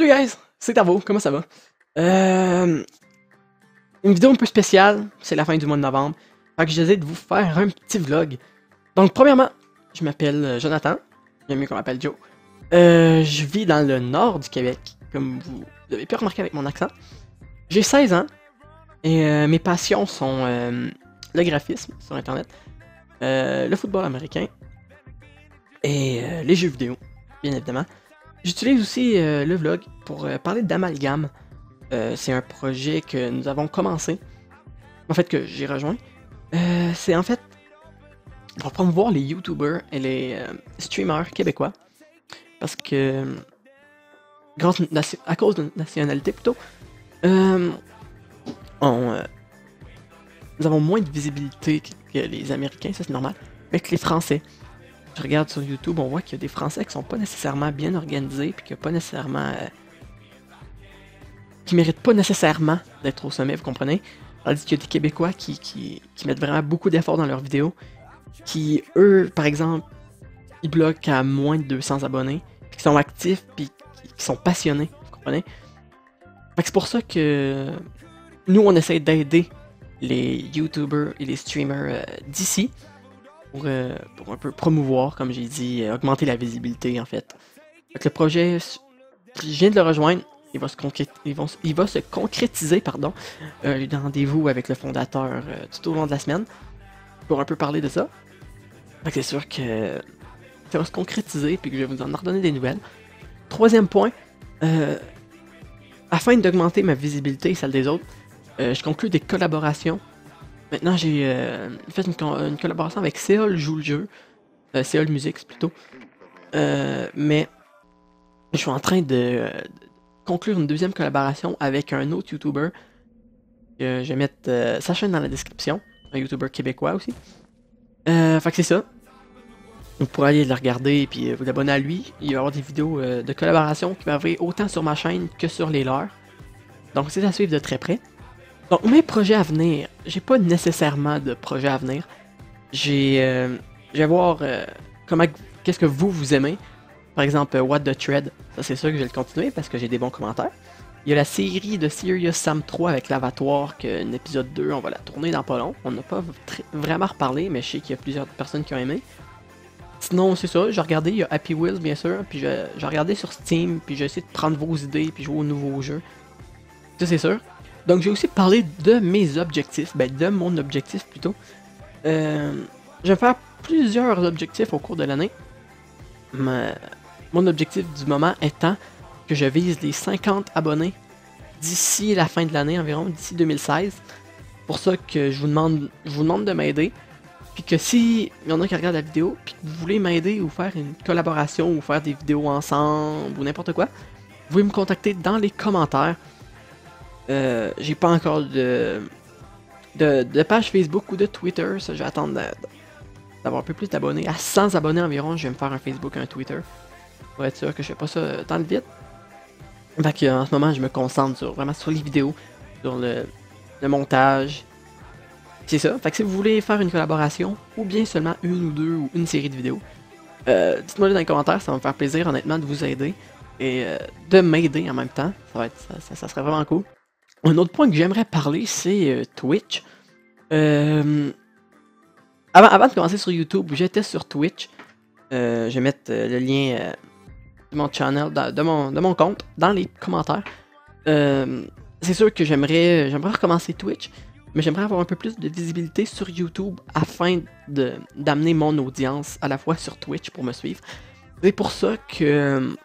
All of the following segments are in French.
Salut guys, c'est Tavo, comment ça va? Euh, une vidéo un peu spéciale, c'est la fin du mois de novembre, fait que je décide de vous faire un petit vlog. Donc premièrement, je m'appelle Jonathan, bien mieux qu'on m'appelle Joe. Je vis dans le nord du Québec, comme vous l'avez pu remarquer avec mon accent. J'ai 16 ans, et mes passions sont le graphisme sur internet, le football américain, et les jeux vidéo, bien évidemment. J'utilise aussi le vlog pour parler d'Amalgame. C'est un projet que nous avons commencé, en fait que j'ai rejoint. C'est en fait pour promouvoir les YouTubers et les streamers québécois. Parce que, à cause de notre nationalité plutôt, nous avons moins de visibilité que les Américains, ça c'est normal, mais que les Français. Je regarde sur YouTube, on voit qu'il y a des Français qui sont pas nécessairement bien organisés, puis qui méritent pas nécessairement d'être au sommet, vous comprenez? Tandis qu'il y a des Québécois qui mettent vraiment beaucoup d'efforts dans leurs vidéos, qui, eux, par exemple, ils bloquent à moins de 200 abonnés, qui sont actifs, puis qui sont passionnés, vous comprenez? Fait que c'est pour ça que nous, on essaie d'aider les YouTubers et les streamers d'ici, pour un peu promouvoir, comme j'ai dit, augmenter la visibilité en fait. Fait que le projet, je viens de le rejoindre, il va se concrétiser, pardon. J'ai des rendez-vous avec le fondateur tout au long de la semaine pour un peu parler de ça. Fait que c'est sûr que ça va se concrétiser puis que je vais vous en redonner des nouvelles. Troisième point, afin d'augmenter ma visibilité et celle des autres, je conclue des collaborations. Maintenant, j'ai fait une collaboration avec Seol Joue le jeu. Seol Music, plutôt. Mais je suis en train de conclure une deuxième collaboration avec un autre YouTuber. Je vais mettre sa chaîne dans la description. Un YouTuber québécois aussi. Fait que c'est ça. Vous pourrez aller le regarder et puis vous abonner à lui. Il va y avoir des vidéos de collaboration qui vont arriver autant sur ma chaîne que sur les leurs. Donc c'est à suivre de très près. Donc mes projets à venir, j'ai pas nécessairement de projets à venir. Je vais voir qu'est-ce que vous aimez. Par exemple, What the Thread, ça c'est sûr que je vais le continuer parce que j'ai des bons commentaires. Il y a la série de Serious Sam 3 avec l'Avatoire, qu'un épisode 2, on va la tourner dans pas long. On n'a pas vraiment reparlé, mais je sais qu'il y a plusieurs personnes qui ont aimé. Sinon, c'est ça, j'ai regardé, il y a Happy Wheels bien sûr, puis j'ai regardé sur Steam, puis j'ai essayé de prendre vos idées, puis jouer aux nouveaux jeux. Ça c'est sûr. Donc j'ai aussi parlé de mes objectifs, de mon objectif plutôt. Je vais faire plusieurs objectifs au cours de l'année. Mon objectif du moment étant que je vise les 50 abonnés d'ici la fin de l'année environ, d'ici 2016. Pour ça que je vous demande de m'aider. Puis que si il y en a qui regardent la vidéo, puis que vous voulez m'aider ou faire une collaboration ou faire des vidéos ensemble ou n'importe quoi, vous pouvez me contacter dans les commentaires. J'ai pas encore de page Facebook ou de Twitter, ça je vais attendre d'avoir un peu plus d'abonnés. À 100 abonnés environ, je vais me faire un Facebook et un Twitter. Pour être sûr que je fais pas ça dans le vide. Fait que, en ce moment, je me concentre vraiment sur les vidéos, sur le montage. C'est ça. Fait que si vous voulez faire une collaboration, ou bien seulement une ou deux ou une série de vidéos, dites-moi dans les commentaires, ça va me faire plaisir honnêtement de vous aider. Et de m'aider en même temps. Ça serait vraiment cool. Un autre point que j'aimerais parler, c'est Twitch. Avant de commencer sur YouTube, j'étais sur Twitch. Je vais mettre le lien de mon channel, de mon compte, dans les commentaires. C'est sûr que j'aimerais recommencer Twitch, mais j'aimerais avoir un peu plus de visibilité sur YouTube afin d'amener mon audience à la fois sur Twitch pour me suivre. C'est pour ça que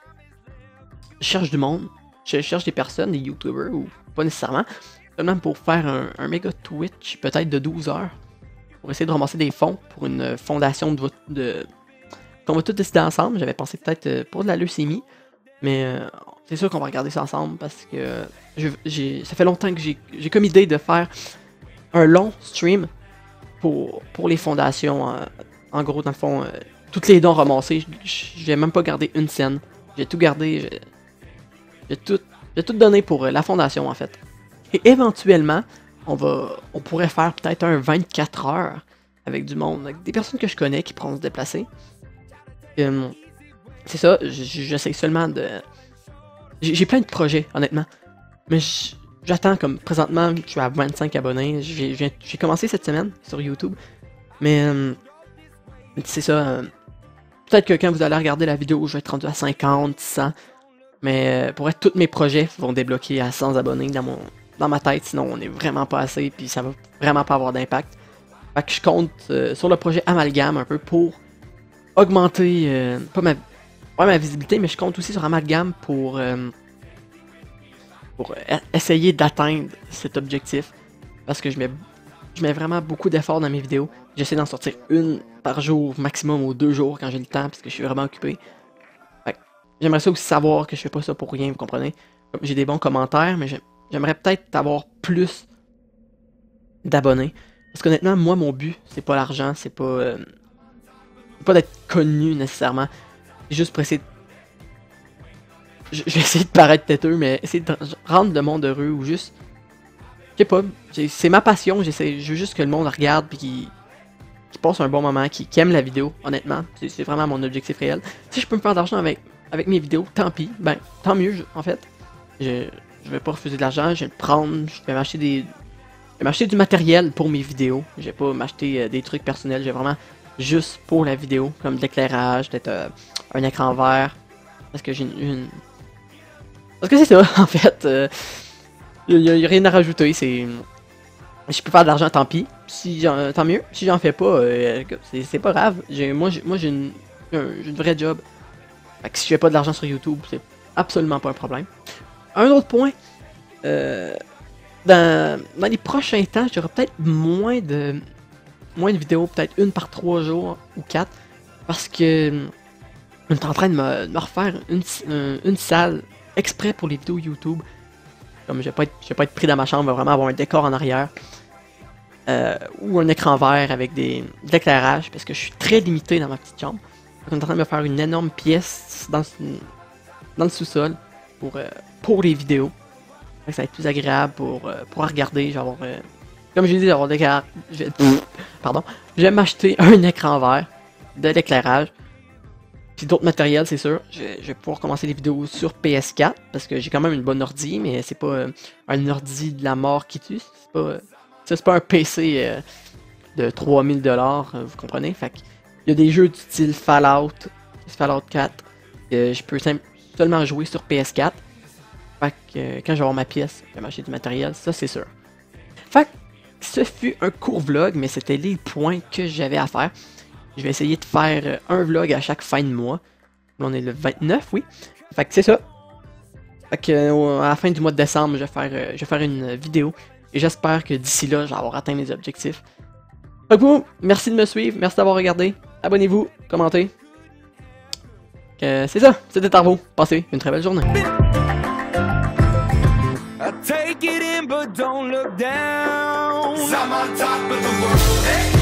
je cherche du monde, je cherche des personnes, des YouTubers, ou pas nécessairement, seulement pour faire un méga Twitch, peut-être de 12 heures, pour essayer de ramasser des fonds pour une fondation qu'on va tous décider ensemble. J'avais pensé peut-être pour de la leucémie, mais c'est sûr qu'on va regarder ça ensemble parce que ça fait longtemps que j'ai comme idée de faire un long stream pour les fondations. En gros, dans le fond, toutes les dons ramassés, je vais même pas garder une scène. J'ai tout gardé, j'ai tout donné pour la fondation en fait. Et éventuellement, on pourrait faire peut-être un 24 heures avec du monde, avec des personnes que je connais qui pourront se déplacer. C'est ça, j'essaie seulement J'ai plein de projets, honnêtement. Mais j'attends, comme présentement, je suis à 25 abonnés. J'ai commencé cette semaine sur YouTube. Mais c'est ça. Peut-être que quand vous allez regarder la vidéo, je vais être rendu à 50, 100. Mais pour être, tous mes projets vont débloquer à 100 abonnés dans ma tête. Sinon, on est vraiment pas assez. Puis ça va vraiment pas avoir d'impact. Fait que je compte sur le projet Amalgame un peu pour augmenter, pas ma visibilité, mais je compte aussi sur Amalgame pour essayer d'atteindre cet objectif. Parce que je mets vraiment beaucoup d'efforts dans mes vidéos. J'essaie d'en sortir une par jour, maximum, ou 2 jours quand j'ai le temps, parce que je suis vraiment occupé. Fait que j'aimerais ça aussi savoir que je fais pas ça pour rien, vous comprenez? J'ai des bons commentaires, mais j'aimerais peut-être avoir plus d'abonnés. Parce qu'honnêtement, moi, mon but, c'est pas l'argent, c'est pas d'être connu nécessairement. C'est juste pour essayer de... Je vais essayer de paraître têteux, mais essayer de rendre le monde heureux ou juste... Je sais pas, c'est ma passion, je veux juste que le monde regarde puis qu'il passe un bon moment, qu'il aime la vidéo, honnêtement. C'est vraiment mon objectif réel. Si je peux me faire de l'argent avec mes vidéos, tant pis, ben, tant mieux, en fait. Je vais pas refuser de l'argent, je vais le prendre, je vais m'acheter du matériel pour mes vidéos. Je vais pas m'acheter des trucs personnels, je vais vraiment juste pour la vidéo, comme de l'éclairage, peut-être un écran vert. Parce que Parce que c'est ça, en fait. Il y a rien à rajouter, c'est... Je peux faire de l'argent, tant pis. Tant mieux. Si j'en fais pas, c'est pas grave. Moi, j'ai une vraie job. Fait que si je fais pas de l'argent sur YouTube, c'est absolument pas un problème. Un autre point, dans les prochains temps, j'aurai peut-être moins de vidéos, peut-être une par 3 jours ou 4, parce que on est en train de me refaire une salle exprès pour les vidéos YouTube. Comme je vais pas être pris dans ma chambre, je vais vraiment avoir un décor en arrière. Ou un écran vert avec de l'éclairage, parce que je suis très limité dans ma petite chambre. Donc, on est en train de me faire une énorme pièce dans le sous-sol pour les vidéos. Donc, ça va être plus agréable pour regarder. Genre, comme je l'ai dit, avoir l'éclairage. Pardon. Je vais m'acheter un écran vert, de l'éclairage. Puis d'autres matériels, c'est sûr. Je vais pouvoir commencer les vidéos sur PS4, parce que j'ai quand même une bonne ordi, mais c'est pas un ordi de la mort qui tue. C'est pas un PC de 3000$, vous comprenez? Fait que, il y a des jeux du style Fallout 4, je peux seulement jouer sur PS4. Fait que quand je vais avoir ma pièce, je vais m'acheter du matériel, ça c'est sûr. Fait que ce fut un court vlog, mais c'était les points que j'avais à faire. Je vais essayer de faire un vlog à chaque fin de mois. Là, on est le 29, oui. Fait que c'est ça. Fait que à la fin du mois de décembre, je vais faire une vidéo. Et j'espère que d'ici là, je vais avoir atteint mes objectifs. Fait que vous, merci de me suivre, merci d'avoir regardé. Abonnez-vous, commentez. C'est ça, c'était Tarvo. Passez une très belle journée. I take it in, but don't look down. 'Cause I'm on top of the world. Hey.